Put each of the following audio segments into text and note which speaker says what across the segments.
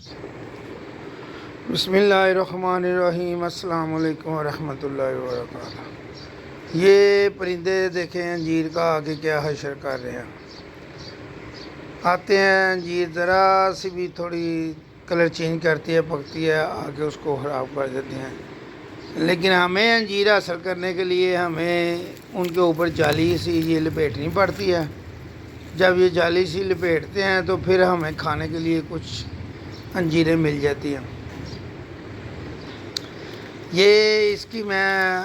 Speaker 1: بسم اللہ الرحمن الرحیم۔ السلام علیکم ورحمۃ اللہ وبرکاتہ۔ یہ پرندے دیکھیں انجیر کا آگے کیا حشر کر رہے ہیں۔ آتے ہیں انجیر ذرا سی بھی تھوڑی کلر چینج کرتی ہے، پکتی ہے، آگے اس کو خراب کر دیتے ہیں۔ لیکن ہمیں انجیر حاصل کرنے کے لیے ہمیں ان کے اوپر جالی سی یہ لپیٹنی پڑتی ہے۔ جب یہ جالی سی لپیٹتے ہیں تو پھر ہمیں کھانے کے لیے کچھ انجیریں مل جاتی ہیں۔ یہ اس کی میں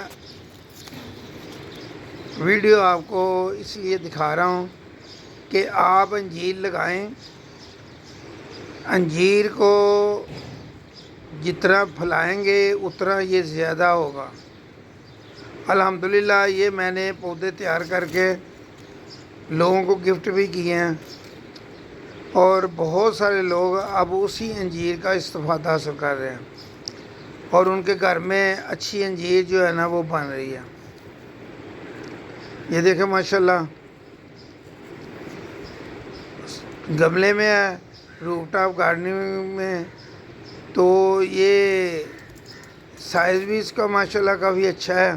Speaker 1: ویڈیو آپ کو اس لیے دکھا رہا ہوں کہ آپ انجیر لگائیں۔ انجیر کو جتنا پھیلائیں گے اتنا یہ زیادہ ہوگا۔ الحمدللہ یہ میں نے پودے تیار کر کے لوگوں کو گفٹ بھی کیے ہیں، اور بہت سارے لوگ اب اسی انجیر کا استفادہ حاصل کر رہے ہیں، اور ان کے گھر میں اچھی انجیر جو ہے نا وہ بن رہی ہے۔ یہ دیکھیں ماشاءاللہ گملے میں ہے، روف ٹاپ گارڈننگ میں، تو یہ سائز بھی اس کا ماشاءاللہ کافی اچھا ہے۔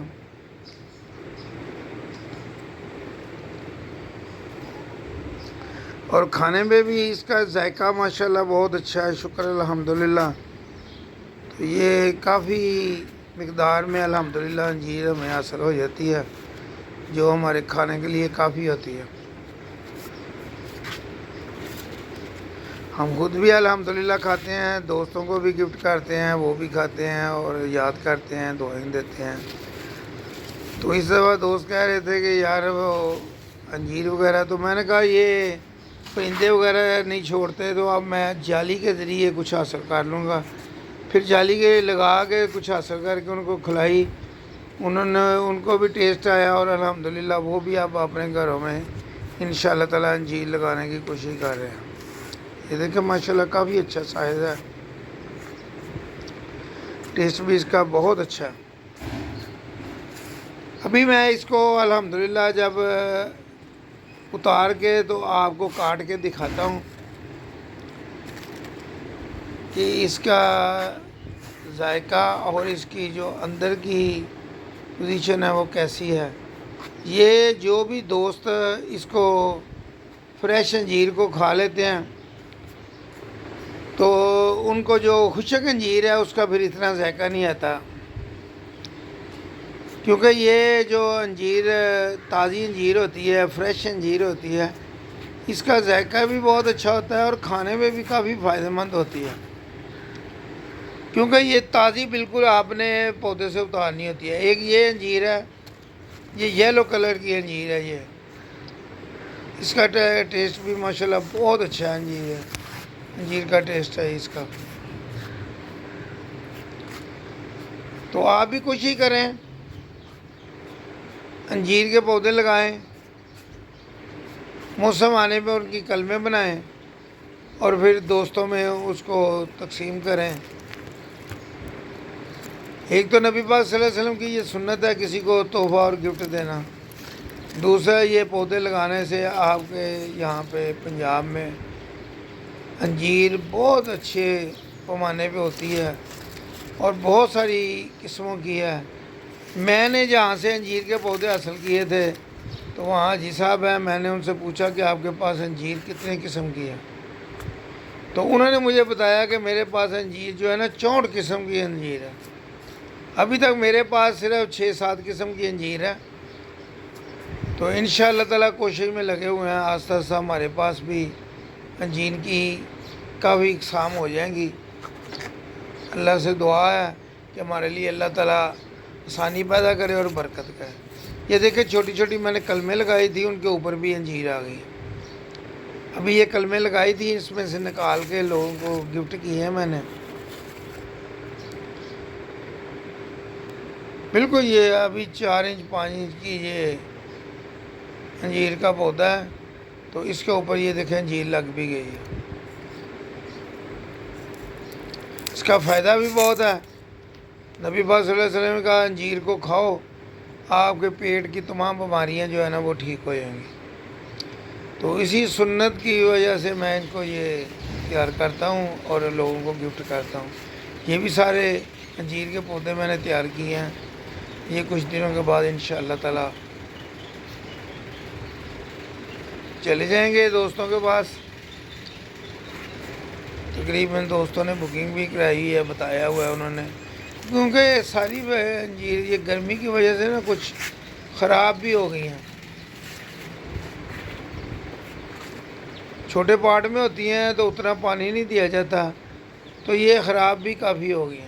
Speaker 1: اور کھانے میں بھی اس کا ذائقہ ماشاءاللہ بہت اچھا ہے، شکر الحمدللہ۔ تو یہ کافی مقدار میں الحمدللہ انجیر ہمیں حاصل ہو جاتی ہے، جو ہمارے کھانے کے لیے کافی ہوتی ہے۔ ہم خود بھی الحمدللہ کھاتے ہیں، دوستوں کو بھی گفٹ کرتے ہیں، وہ بھی کھاتے ہیں اور یاد کرتے ہیں، دعائیں دیتے ہیں۔ تو اس دفعہ دوست کہہ رہے تھے کہ یار وہ انجیر وغیرہ، تو میں نے کہا یہ پرندے وغیرہ نہیں چھوڑتے، تو اب میں جالی کے ذریعے کچھ حاصل کر لوں گا۔ پھر جالی کے لگا کے کچھ حاصل کر کے ان کو کھلائی، ان کو بھی ٹیسٹ آیا، اور الحمدللہ وہ بھی اب اپنے گھروں میں انشاءاللہ تعالیٰ انجیر لگانے کی کوشش کر رہے ہیں۔ یہ دیکھیں ماشاءاللہ کافی اچھا سائز ہے، ٹیسٹ بھی اس کا بہت اچھا ہے۔ ابھی میں اس کو الحمدللہ جب اتار کے تو آپ کو کاٹ کے دکھاتا ہوں کہ اس کا ذائقہ اور اس کی جو اندر کی پوزیشن ہے وہ کیسی ہے۔ یہ جو بھی دوست اس کو فریش انجیر کو کھا لیتے ہیں تو ان کو جو خشک انجیر ہے اس کا پھر اتنا ذائقہ نہیں آتا، کیونکہ یہ جو انجیر تازی انجیر ہوتی ہے، فریش انجیر ہوتی ہے، اس کا ذائقہ بھی بہت اچھا ہوتا ہے اور کھانے میں بھی کافی فائدہ مند ہوتی ہے، کیونکہ یہ تازی بالکل آپ نے پودے سے اتارنی ہوتی ہے۔ ایک یہ انجیر ہے، یہ یلو کلر کی انجیر ہے، یہ اس کا ٹیسٹ بھی ماشاءاللہ بہت اچھا انجیر ہے، انجیر کا ٹیسٹ ہے اس کا۔ تو آپ بھی کوشش کریں، انجیر کے پودے لگائیں، موسم آنے پہ ان کی کلمیں بنائیں، اور پھر دوستوں میں اس کو تقسیم کریں۔ ایک تو نبی پاک صلی اللہ علیہ وسلم کی یہ سنت ہے کسی کو تحفہ اور گفٹ دینا، دوسرا یہ پودے لگانے سے آپ کے یہاں پہ پنجاب میں انجیر بہت اچھے پیمانے پہ ہوتی ہے اور بہت ساری قسموں کی ہے۔ میں نے جہاں سے انجیر کے پودے حاصل کیے تھے تو وہاں حاجی صاحب ہیں، میں نے ان سے پوچھا کہ آپ کے پاس انجیر کتنے قسم کی ہے، تو انہوں نے مجھے بتایا کہ میرے پاس انجیر جو ہے نا 64 قسم کی انجیر ہے۔ ابھی تک میرے پاس صرف 6-7 قسم کی انجیر ہے، تو انشاءاللہ تعالیٰ کوشش میں لگے ہوئے ہیں، آہستہ آہستہ ہمارے پاس بھی انجیر کی کافی اقسام ہو جائیں گی۔ اللہ سے دعا ہے کہ ہمارے لیے اللہ تعالیٰ آسانی پیدا کرے اور برکت کرے۔ یہ دیکھیں چھوٹی چھوٹی میں نے کلمیں لگائی تھی، ان کے اوپر بھی انجیر آ گئی۔ ابھی یہ کلمیں لگائی تھی، اس میں سے نکال کے لوگوں کو گفٹ کی ہیں میں نے۔ بالکل یہ ابھی 4 انچ 5 انچ کی یہ انجیر کا پودا ہے، تو اس کے اوپر یہ دیکھیں انجیر لگ بھی گئی ہے۔ اس کا فائدہ بھی بہت ہے۔ نبی پاک صلی اللہ علیہ وسلم نے کہا انجیر کو کھاؤ، آپ کے پیٹ کی تمام بیماریاں جو ہے نا وہ ٹھیک ہو جائیں گی۔ تو اسی سنت کی وجہ سے میں ان کو یہ تیار کرتا ہوں اور لوگوں کو گفٹ کرتا ہوں. یہ بھی سارے انجیر کے پودے میں نے تیار کیے ہیں. یہ کچھ دنوں کے بعد انشاءاللہ تعالی چلے جائیں گے دوستوں کے پاس. تقریباً دوستوں نے بکنگ بھی کرائی ہے، بتایا ہوا ہے انہوں نے، کیونکہ ساری انجیر یہ گرمی کی وجہ سے نا کچھ خراب بھی ہو گئی ہیں. چھوٹے پاٹ میں ہوتی ہیں تو اتنا پانی نہیں دیا جاتا، تو یہ خراب بھی کافی ہو گئی ہیں.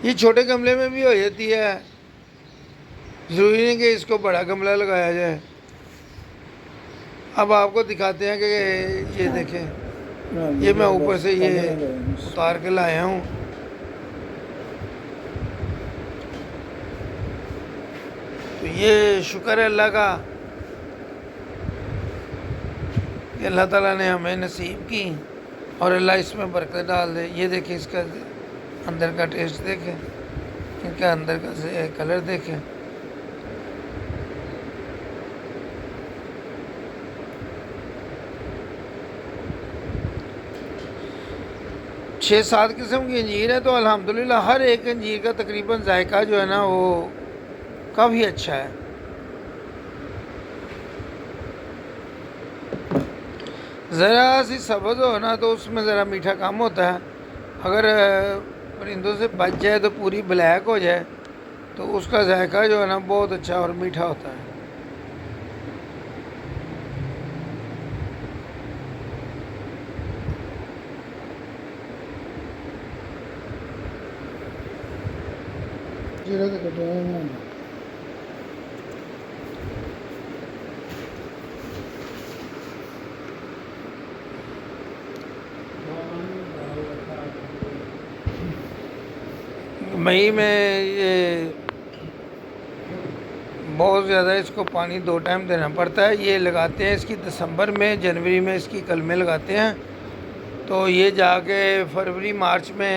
Speaker 1: یہ چھوٹے گملے میں بھی ہو جاتی ہے، ضروری نہیں کہ اس کو بڑا گملہ لگایا جائے. اب آپ کو دکھاتے ہیں کہ یہ دیکھیں، یہ میں اوپر سے یہ اتار کے لایا ہوں. تو یہ شکر ہے اللہ کا کہ اللہ تعالیٰ نے ہمیں نصیب کی اور اللہ اس میں برکت ڈال دے. یہ دیکھیں اس کا اندر کا ٹیسٹ دیکھیں، ان کا اندر کا کلر دیکھیں. چھ سات قسم کی انجیر ہے، تو الحمدللہ ہر ایک انجیر کا تقریباً ذائقہ جو ہے نا وہ کافی اچھا ہے. ذرا سی سبز ہو نا تو اس میں ذرا میٹھا کم ہوتا ہے. اگر پرندوں سے بچ جائے تو پوری بلیک ہو جائے تو اس کا ذائقہ جو ہے نا بہت اچھا اور میٹھا ہوتا ہے. مئی میں یہ بہت زیادہ اس کو پانی 2 ٹائم دینا پڑتا ہے. یہ لگاتے ہیں اس کی دسمبر میں، جنوری میں اس کی کلمیں لگاتے ہیں، تو یہ جا کے فروری مارچ میں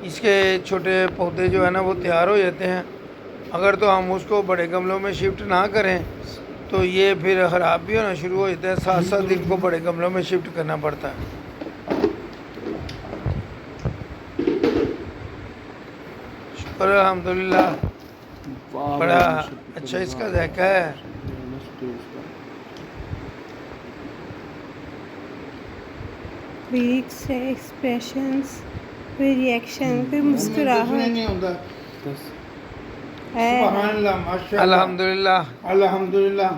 Speaker 1: اس کے چھوٹے پودے جو ہے نا وہ تیار ہو جاتے ہیں. اگر تو ہم اس کو بڑے گملوں میں شفٹ نہ کریں تو یہ پھر خراب بھی ہونا شروع ہو جاتا ہے. 7 دن کو بڑے گملوں میں شفٹ کرنا پڑتا ہے. شکر الحمدللہ بڑا اچھا اس کا ذائقہ ہے.
Speaker 2: ویک سے ایکسپریشنز، کوئی ریئیکشن، کوئی مسکراہٹ.
Speaker 3: سبحان اللہ، ماشاء اللہ،
Speaker 1: الحمدللہ.
Speaker 3: الحمدللہ.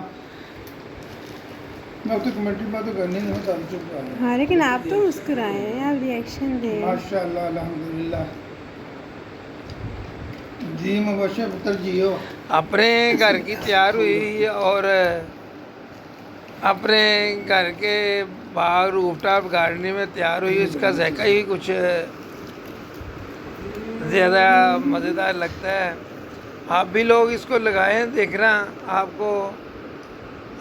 Speaker 3: میں تو کمنٹری بات تو کرنی نہیں ہوتا، چپ رہا ہوں.
Speaker 2: ہاں لیکن آپ تو مسکرائے ہیں، آپ ریئیکشن دیں.
Speaker 3: ماشاء اللہ، الحمدللہ. جی مبشر پتر جی ہو.
Speaker 1: اپنے گھر کی تیار ہوئی اور اپنے گھر کے باغ روف ٹاپ گارڈننگ میں تیار ہوئی، اس کا ذائقہ ہی کچھ زیادہ مزیدار لگتا ہے. آپ بھی لوگ اس کو لگائیں، دیکھنا آپ کو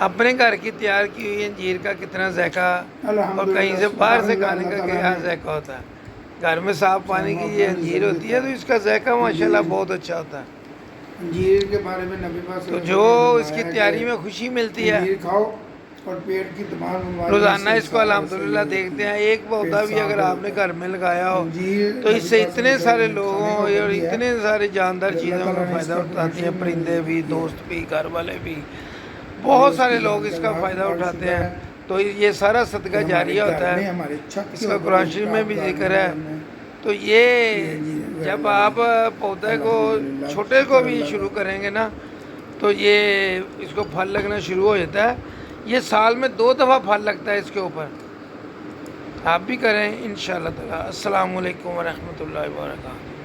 Speaker 1: اپنے گھر کی تیار کی ہوئی انجیر کا کتنا ذائقہ اور کہیں سے باہر سے کھانے کا کیا ذائقہ ہوتا ہے. گھر میں صاف پانی کی یہ انجیر ہوتی ہے تو اس کا ذائقہ ماشاءاللہ بہت اچھا ہوتا ہے.
Speaker 3: انجیر کے بارے میں نبی پاک صلی
Speaker 1: تو
Speaker 3: اللہ علیہ
Speaker 1: جو
Speaker 3: وسلم نے
Speaker 1: اس کی
Speaker 3: فرمایا
Speaker 1: تیاری
Speaker 3: کہ
Speaker 1: میں خوشی ملتی ہے،
Speaker 3: انجیر کھاؤ اور پیٹ کی تمام بیماریوں
Speaker 1: روزانہ
Speaker 3: سے
Speaker 1: اس کو الحمدللہ دیکھتے ہیں. ایک پودا بھی اگر آپ نے گھر میں لگایا ہو
Speaker 3: انجیر
Speaker 1: تو اس سے
Speaker 3: نبی پاک
Speaker 1: اتنے
Speaker 3: صلی
Speaker 1: سارے
Speaker 3: اللہ علیہ
Speaker 1: لوگوں
Speaker 3: وسلم
Speaker 1: اور
Speaker 3: کھانے کا
Speaker 1: اتنے سارے جاندار
Speaker 3: کہ اللہ
Speaker 1: چیزوں کا
Speaker 3: تعالیٰ نے اس
Speaker 1: فائدہ
Speaker 3: کا
Speaker 1: اٹھاتے ہیں،
Speaker 3: پروموشن
Speaker 1: پرندے بھی،
Speaker 3: کیا.
Speaker 1: دوست بھی، گھر والے بھی، بہت سارے لوگ اس کا فائدہ اٹھاتے ہیں. تو یہ سارا صدقہ جاریہ ہوتا ہے. اس کا قرآن شریف میں بھی ذکر ہے. تو یہ جب آپ پودے کو چھوٹے کو بھی شروع کریں گے نا تو یہ اس کو پھل لگنا شروع ہو جاتا ہے. یہ سال میں 2 دفعہ پھل لگتا ہے اس کے اوپر. آپ بھی کریں انشاءاللہ تعالی. السلام علیکم ورحمۃ اللہ وبرکاتہ.